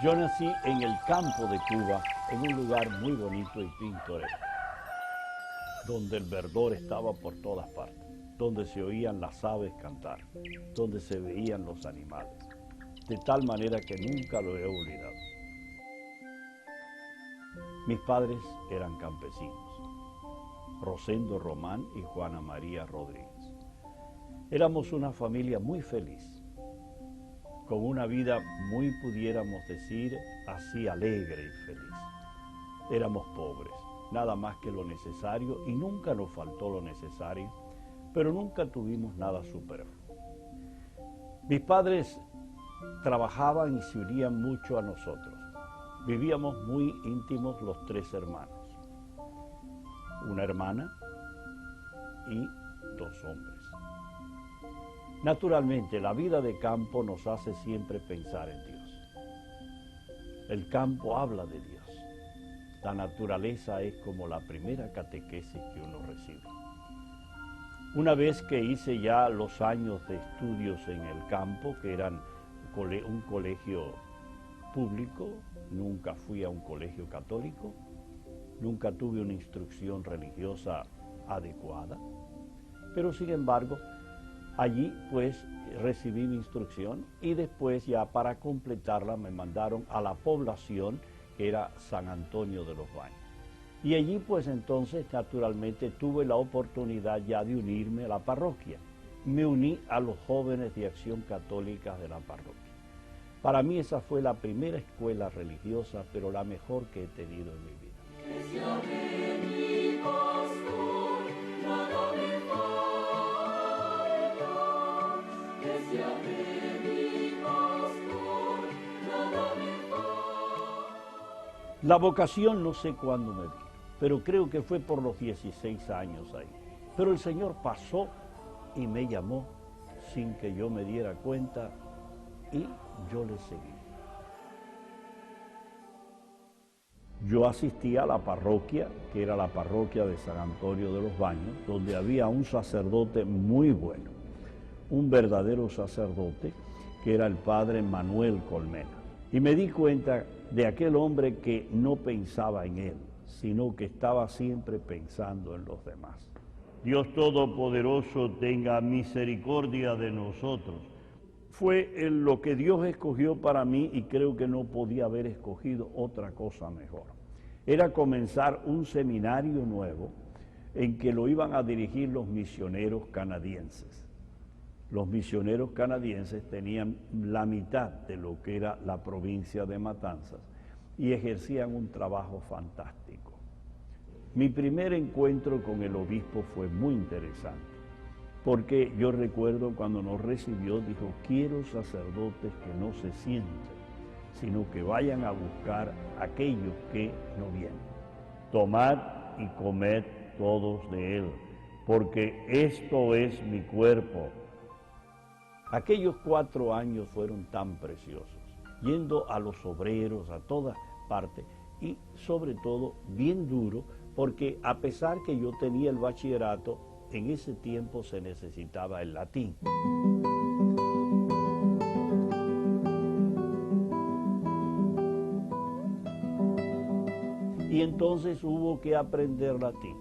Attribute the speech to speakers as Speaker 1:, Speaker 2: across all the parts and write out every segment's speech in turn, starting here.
Speaker 1: Yo nací en el campo de Cuba, en un lugar muy bonito y pintoresco, donde el verdor estaba por todas partes, donde se oían las aves cantar, donde se veían los animales, de tal manera que nunca lo he olvidado. Mis padres eran campesinos, Rosendo Román y Juana María Rodríguez. Éramos una familia muy feliz, con una vida muy, pudiéramos decir, así alegre y feliz. Éramos pobres, nada más que lo necesario, y nunca nos faltó lo necesario, pero nunca tuvimos nada superfluo. Mis padres trabajaban y se unían mucho a nosotros. Vivíamos muy íntimos los tres hermanos, una hermana y dos hombres. Naturalmente, la vida de campo nos hace siempre pensar en Dios. El campo habla de Dios. La naturaleza es como la primera catequesis que uno recibe. Una vez que hice ya los años de estudios en el campo, que eran un colegio público, nunca fui a un colegio católico, nunca tuve una instrucción religiosa adecuada, pero sin embargo, allí pues recibí mi instrucción y después ya para completarla me mandaron a la población que era San Antonio de los Baños. Y allí pues entonces naturalmente tuve la oportunidad ya de unirme a la parroquia. Me uní a los jóvenes de Acción Católica de la parroquia. Para mí esa fue la primera escuela religiosa, pero la mejor que he tenido en mi vida. La vocación no sé cuándo me vino, pero creo que fue por los 16 años ahí. Pero el Señor pasó y me llamó sin que yo me diera cuenta y yo le seguí. Yo asistía a la parroquia, que era la parroquia de San Antonio de los Baños, donde había un sacerdote muy bueno, un verdadero sacerdote, que era el padre Manuel Colmena. Y me di cuenta de aquel hombre que no pensaba en él, sino que estaba siempre pensando en los demás. Dios Todopoderoso tenga misericordia de nosotros. Fue lo que Dios escogió para mí y creo que no podía haber escogido otra cosa mejor. Era comenzar un seminario nuevo en que lo iban a dirigir los misioneros canadienses. Los misioneros canadienses tenían la mitad de lo que era la provincia de Matanzas y ejercían un trabajo fantástico. Mi primer encuentro con el obispo fue muy interesante, porque yo recuerdo cuando nos recibió, dijo, quiero sacerdotes que no se sienten, sino que vayan a buscar a aquellos que no vienen. Tomad y comed todos de él, porque esto es mi cuerpo. Aquellos 4 años fueron tan preciosos, yendo a los obreros, a todas partes, y sobre todo bien duro, porque a pesar que yo tenía el bachillerato, en ese tiempo se necesitaba el latín. Y entonces hubo que aprender latín.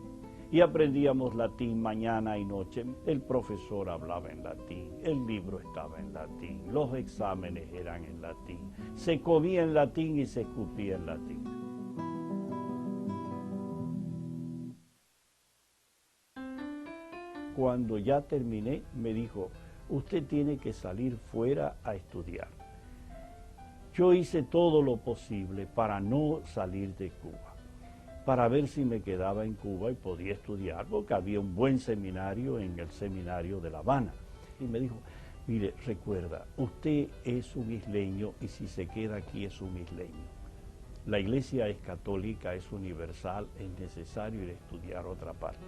Speaker 1: Y aprendíamos latín mañana y noche. El profesor hablaba en latín, el libro estaba en latín, los exámenes eran en latín, se comía en latín y se escupía en latín. Cuando ya terminé, me dijo, usted tiene que salir fuera a estudiar. Yo hice todo lo posible para no salir de Cuba, para ver si me quedaba en Cuba y podía estudiar, porque había un buen seminario en el seminario de La Habana. Y me dijo, mire, recuerda, usted es un isleño y si se queda aquí es un isleño. La iglesia es católica, es universal, es necesario ir a estudiar a otra parte.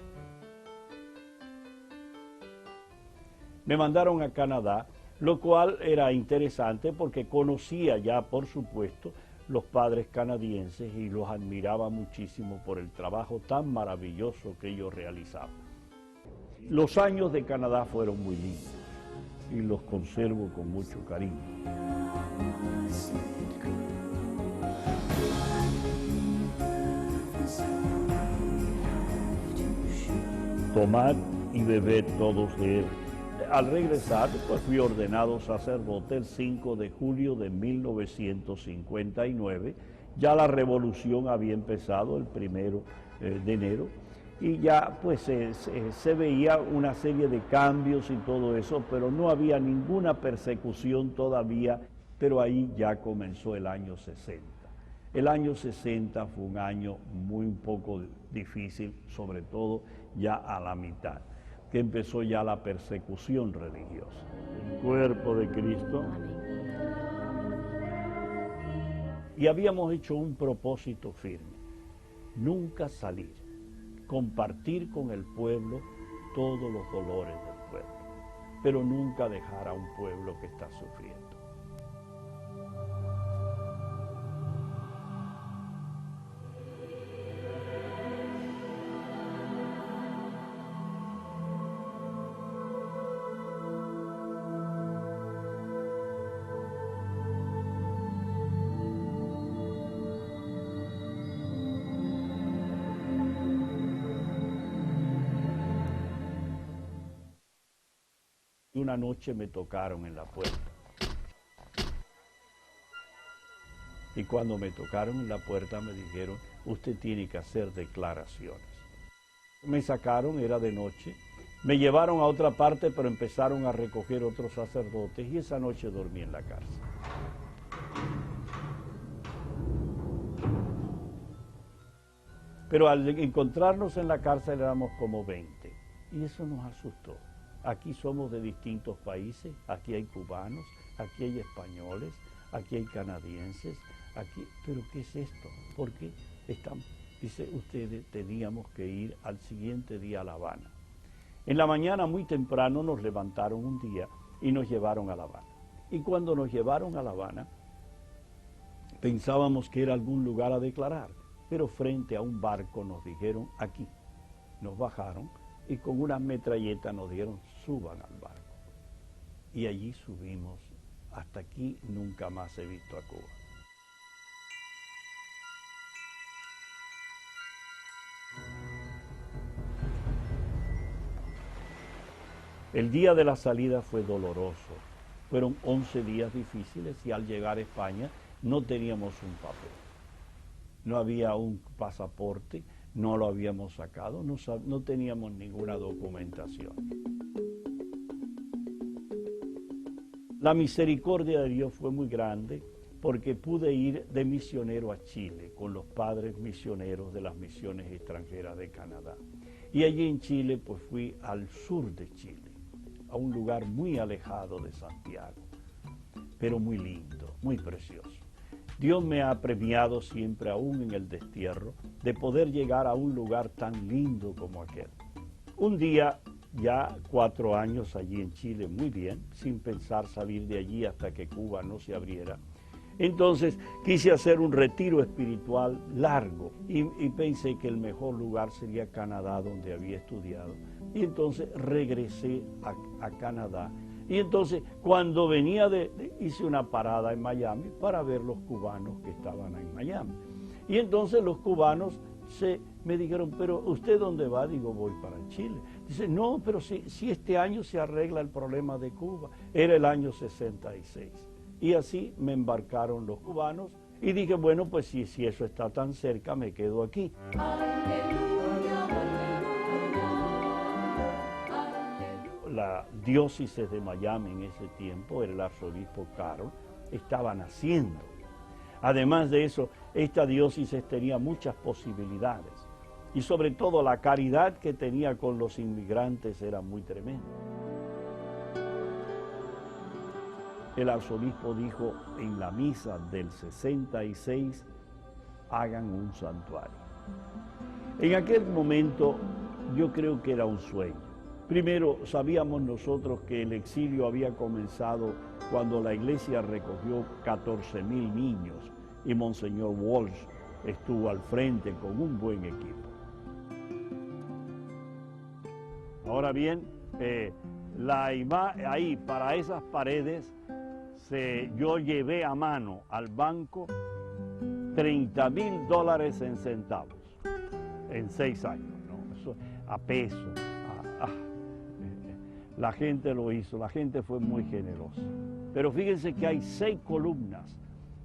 Speaker 1: Me mandaron a Canadá, lo cual era interesante porque conocía ya, por supuesto, los padres canadienses y los admiraba muchísimo por el trabajo tan maravilloso que ellos realizaban. Los años de Canadá fueron muy lindos y los conservo con mucho cariño. tomad y bebed todos de él. Al regresar, pues fui ordenado sacerdote el 5 de julio de 1959. Ya la revolución había empezado el 1 de enero y ya pues se veía una serie de cambios y todo eso, pero no había ninguna persecución todavía, pero ahí ya comenzó el año 60. El año 60 fue un año un poco difícil, sobre todo ya a la mitad, que empezó ya la persecución religiosa. El cuerpo de Cristo. Y habíamos hecho un propósito firme: nunca salir, compartir con el pueblo todos los dolores del pueblo, pero nunca dejar a un pueblo que está sufriendo. Una noche me tocaron en la puerta. Y cuando me tocaron en la puerta me dijeron: usted tiene que hacer declaraciones. Me sacaron, era de noche, me llevaron a otra parte, pero empezaron a recoger otros sacerdotes y esa noche dormí en la cárcel. Pero al encontrarnos en la cárcel éramos como 20 y eso nos asustó. Aquí somos de distintos países, aquí hay cubanos, aquí hay españoles, aquí hay canadienses, aquí, pero ¿qué es esto? ¿Por qué están? Dice, ustedes teníamos que ir al siguiente día a La Habana. En la mañana muy temprano nos levantaron un día y nos llevaron a La Habana. Y cuando nos llevaron a La Habana, pensábamos que era algún lugar a declarar, pero frente a un barco nos dijeron: aquí. Nos bajaron y con una metralleta nos dieron: suban al barco. Y allí subimos. Hasta aquí nunca más he visto a Cuba. El día de la salida fue doloroso. Fueron 11 días difíciles y al llegar a España no teníamos un papel. No había un pasaporte, no lo habíamos sacado, no teníamos ninguna documentación. La misericordia de Dios fue muy grande porque pude ir de misionero a Chile con los padres misioneros de las misiones extranjeras de Canadá. Y allí en Chile pues fui al sur de Chile, a un lugar muy alejado de Santiago, pero muy lindo, muy precioso. Dios me ha premiado siempre, aún en el destierro, de poder llegar a un lugar tan lindo como aquel. Un día, ya 4 años allí en Chile, muy bien, sin pensar salir de allí hasta que Cuba no se abriera. Entonces quise hacer un retiro espiritual largo y pensé que el mejor lugar sería Canadá, donde había estudiado. Y entonces regresé a Canadá. Y entonces cuando venía hice una parada en Miami para ver los cubanos que estaban en Miami. Y entonces los cubanos me dijeron: ¿pero usted dónde va? Digo: voy para Chile. Dice: no, pero si este año se arregla el problema de Cuba. Era el año 66. Y así me embarcaron los cubanos y dije: bueno, pues si eso está tan cerca, me quedo aquí. La diócesis de Miami en ese tiempo, era el arzobispo Carroll, estaba naciendo. Además de eso, esta diócesis tenía muchas posibilidades y sobre todo la caridad que tenía con los inmigrantes era muy tremenda. El arzobispo dijo en la misa del 66: hagan un santuario. En aquel momento yo creo que era un sueño. Primero, sabíamos nosotros que el exilio había comenzado cuando la iglesia recogió 14,000 niños y Monseñor Walsh estuvo al frente con un buen equipo. Ahora bien, ahí para esas paredes yo llevé a mano al banco $30,000 en centavos en 6 años, ¿no? Eso, a peso, La gente lo hizo, la gente fue muy generosa. Pero fíjense que hay 6 columnas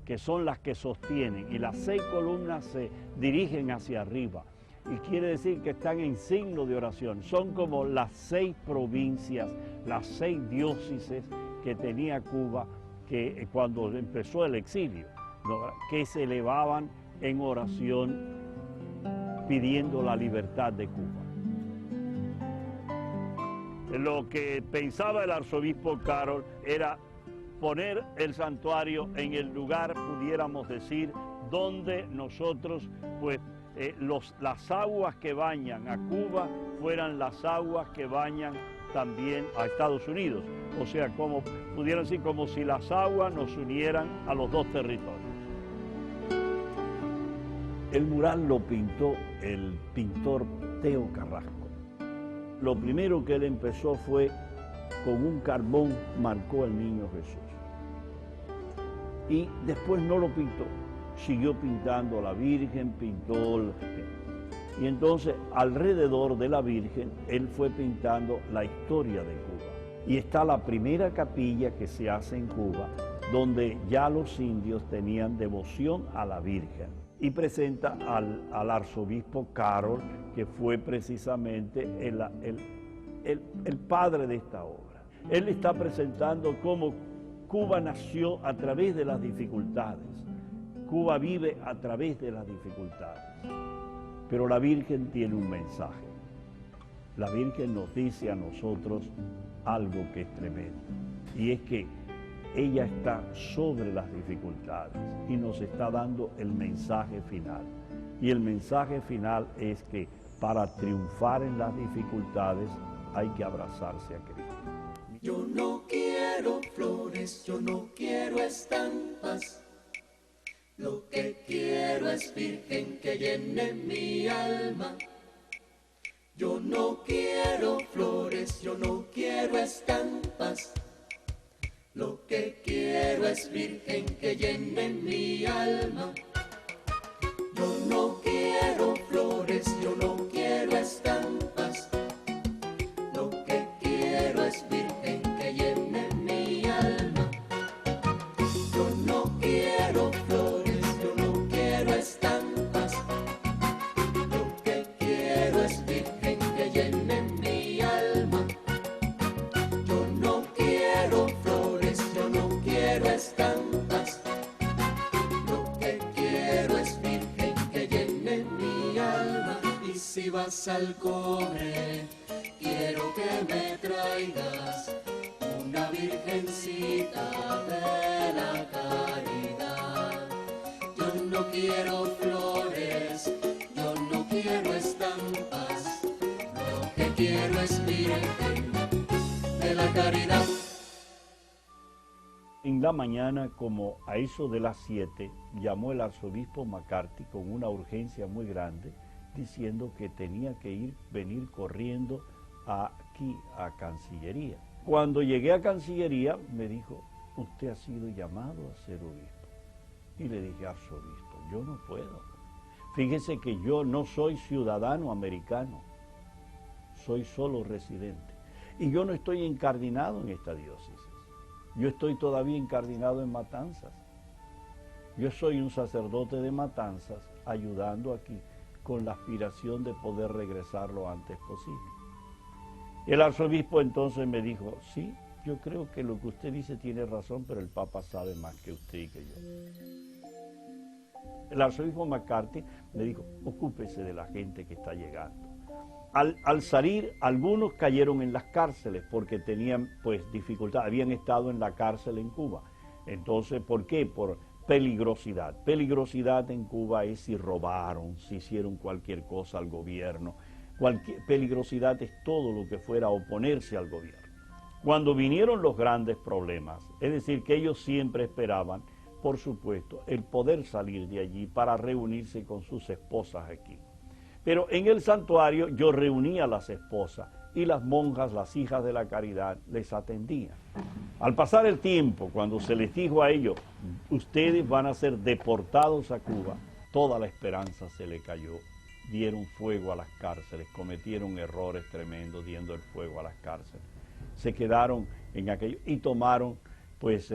Speaker 1: que son las que sostienen, y las 6 columnas se dirigen hacia arriba. Y quiere decir que están en signo de oración. Son como las 6 provincias, las 6 diócesis que tenía Cuba que cuando empezó el exilio, ¿no?, que se elevaban en oración pidiendo la libertad de Cuba. Lo que pensaba el arzobispo Carroll era poner el santuario en el lugar, pudiéramos decir, donde nosotros, pues, las aguas que bañan a Cuba fueran las aguas que bañan también a Estados Unidos. O sea, como pudiera decir, como si las aguas nos unieran a los 2 territorios. El mural lo pintó el pintor Teo Carrasco. Lo primero que él empezó fue con un carbón, marcó al niño Jesús. Y después no lo pintó, siguió pintando a la Virgen, y entonces alrededor de la Virgen él fue pintando la historia de Cuba. Y está la primera capilla que se hace en Cuba, donde ya los indios tenían devoción a la Virgen. Y presenta al arzobispo Carroll, que fue precisamente el padre de esta obra. Él está presentando cómo Cuba nació a través de las dificultades. Cuba vive a través de las dificultades. Pero la Virgen tiene un mensaje. La Virgen nos dice a nosotros algo que es tremendo. Y es que ella está sobre las dificultades y nos está dando el mensaje final. Y el mensaje final es que para triunfar en las dificultades hay que abrazarse a Cristo.
Speaker 2: Yo no quiero flores, yo no quiero estampas. Lo que quiero es Virgen que llene mi alma. Yo no quiero flores, yo no quiero estampas. Lo que quiero es Virgen que llene mi alma. Yo no quiero flores, yo no quiero estampas. Lo que quiero es Virgen que llene mi alma. Yo no quiero flores, yo no quiero estampas. Lo que quiero es Virgen que llene mi alma. Yo no quiero flores, yo no quiero estampas. Lo que quiero es Virgen que llene mi alma. Y si vas al cobre, quiero que me traigas una virgencita de la caridad. Yo no quiero flores, yo no quiero estampas. Lo que quiero es Virgen de la caridad.
Speaker 1: En la mañana, como a eso de las 7, llamó el arzobispo McCarthy con una urgencia muy grande, diciendo que tenía que venir corriendo aquí a Cancillería. Cuando llegué a Cancillería, me dijo, usted ha sido llamado a ser obispo. Y le dije, arzobispo, yo no puedo. Fíjese que yo no soy ciudadano americano, soy solo residente. Y yo no estoy encardinado en esta diócesis. Yo estoy todavía encardinado en Matanzas. Yo soy un sacerdote de Matanzas ayudando aquí con la aspiración de poder regresar lo antes posible. El arzobispo entonces me dijo, sí, yo creo que lo que usted dice tiene razón, pero el Papa sabe más que usted y que yo. El arzobispo McCarthy me dijo, ocúpese de la gente que está llegando. Al salir, algunos cayeron en las cárceles porque tenían pues dificultad, habían estado en la cárcel en Cuba. Entonces, ¿por qué? Por peligrosidad. Peligrosidad en Cuba es si robaron, si hicieron cualquier cosa al gobierno. Peligrosidad es todo lo que fuera oponerse al gobierno. Cuando vinieron los grandes problemas, es decir, que ellos siempre esperaban, por supuesto, el poder salir de allí para reunirse con sus esposas aquí. Pero en el santuario yo reunía a las esposas y las monjas, las hijas de la caridad, les atendían. Al pasar el tiempo, cuando se les dijo a ellos, ustedes van a ser deportados a Cuba, toda la esperanza se le cayó. Dieron fuego a las cárceles, cometieron errores tremendos, dando el fuego a las cárceles. se quedaron en aquello y tomaron pues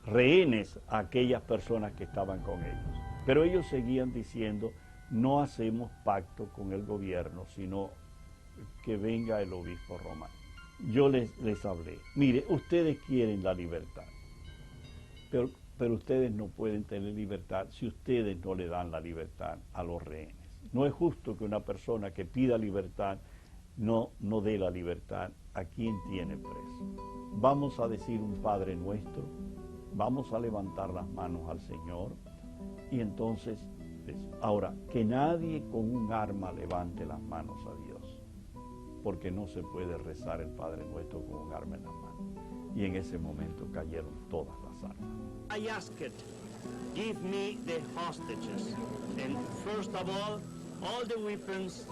Speaker 1: rehenes a aquellas personas que estaban con ellos. Pero ellos seguían diciendo, no hacemos pacto con el gobierno, sino que venga el obispo romano. Yo les hablé, mire, ustedes quieren la libertad, pero ustedes no pueden tener libertad si ustedes no le dan la libertad a los rehenes. No es justo que una persona que pida libertad no dé la libertad a quien tiene preso. Vamos a decir un Padre Nuestro, vamos a levantar las manos al Señor y entonces, ahora, que nadie con un arma levante las manos a Dios, porque no se puede rezar el Padre Nuestro con un arma en las manos. Y en ese momento cayeron todas las armas.
Speaker 3: I asked, give me the hostages, and first of all the weapons.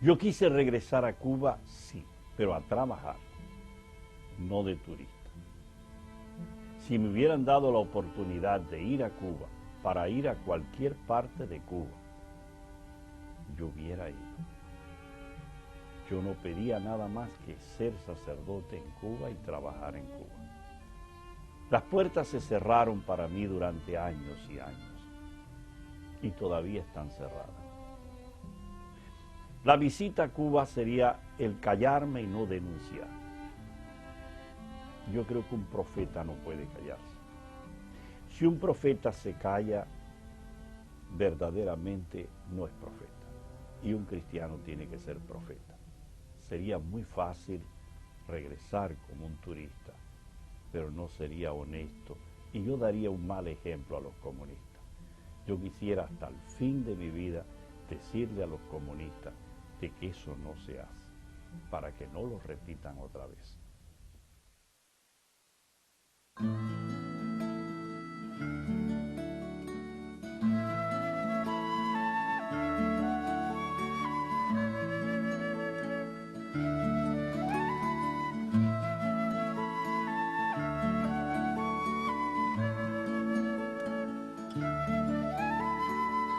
Speaker 1: Yo quise regresar a Cuba, sí, pero a trabajar, no de turista. Si me hubieran dado la oportunidad de ir a Cuba, para ir a cualquier parte de Cuba, yo hubiera ido. Yo no pedía nada más que ser sacerdote en Cuba y trabajar en Cuba. Las puertas se cerraron para mí durante años y años, y todavía están cerradas. La visita a Cuba sería el callarme y no denunciar. Yo creo que un profeta no puede callarse. Si un profeta se calla, verdaderamente no es profeta. Y un cristiano tiene que ser profeta. Sería muy fácil regresar como un turista, pero no sería honesto y yo daría un mal ejemplo a los comunistas. Yo quisiera hasta el fin de mi vida decirle a los comunistas de que eso no se hace, para que no lo repitan otra vez.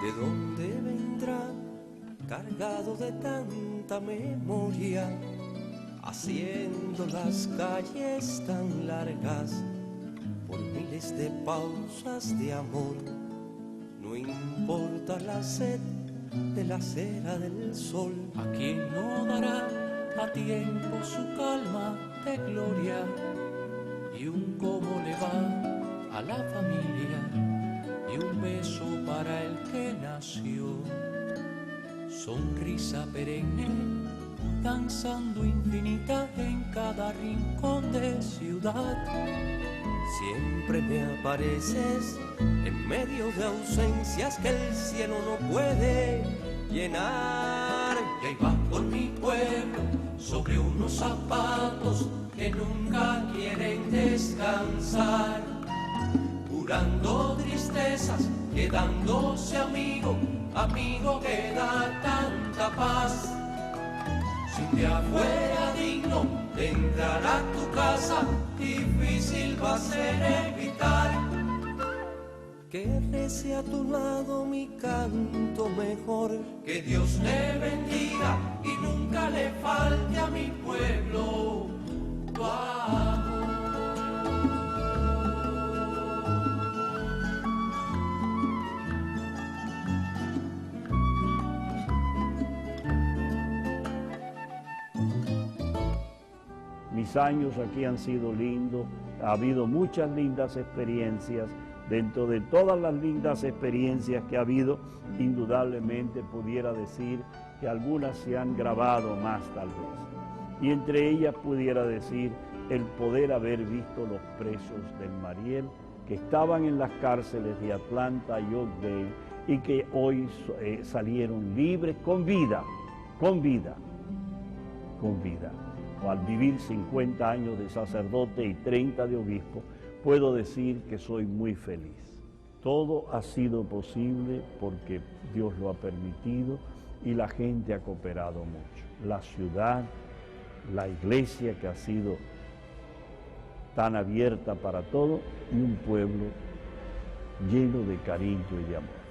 Speaker 2: ¿De dónde vendrá, cargado de tanta memoria, haciendo las calles tan largas por miles de pausas de amor? No importa la sed de la cera del sol.
Speaker 4: ¿A quién no dará a tiempo su calma de gloria? Y un cómo le va a la familia, y un beso para el que nació. Sonrisa perenne, danzando infinita en cada rincón de ciudad.
Speaker 2: Siempre me apareces en medio de ausencias que el cielo no puede llenar.
Speaker 4: Y ahí va por mi pueblo, sobre unos zapatos que nunca quieren descansar, curando tristezas, quedándose amigo, amigo que da tanta paz. Si un día fuera digno de entrar a tu casa, difícil va a ser evitar
Speaker 2: que rece a tu lado mi canto mejor.
Speaker 4: que Dios le bendiga y nunca le falte a mi pueblo tu amor.
Speaker 1: Mis años aquí han sido lindos, ha habido muchas lindas experiencias. Dentro de todas las lindas experiencias que ha habido, indudablemente pudiera decir que algunas se han grabado más tal vez. Y entre ellas pudiera decir el poder haber visto los presos del Mariel que estaban en las cárceles de Atlanta y Oak Bay y que hoy salieron libres con vida, con vida, con vida. Al vivir 50 años de sacerdote y 30 de obispo, puedo decir que soy muy feliz. Todo ha sido posible porque Dios lo ha permitido y la gente ha cooperado mucho. La ciudad, la iglesia que ha sido tan abierta para todo y un pueblo lleno de cariño y de amor.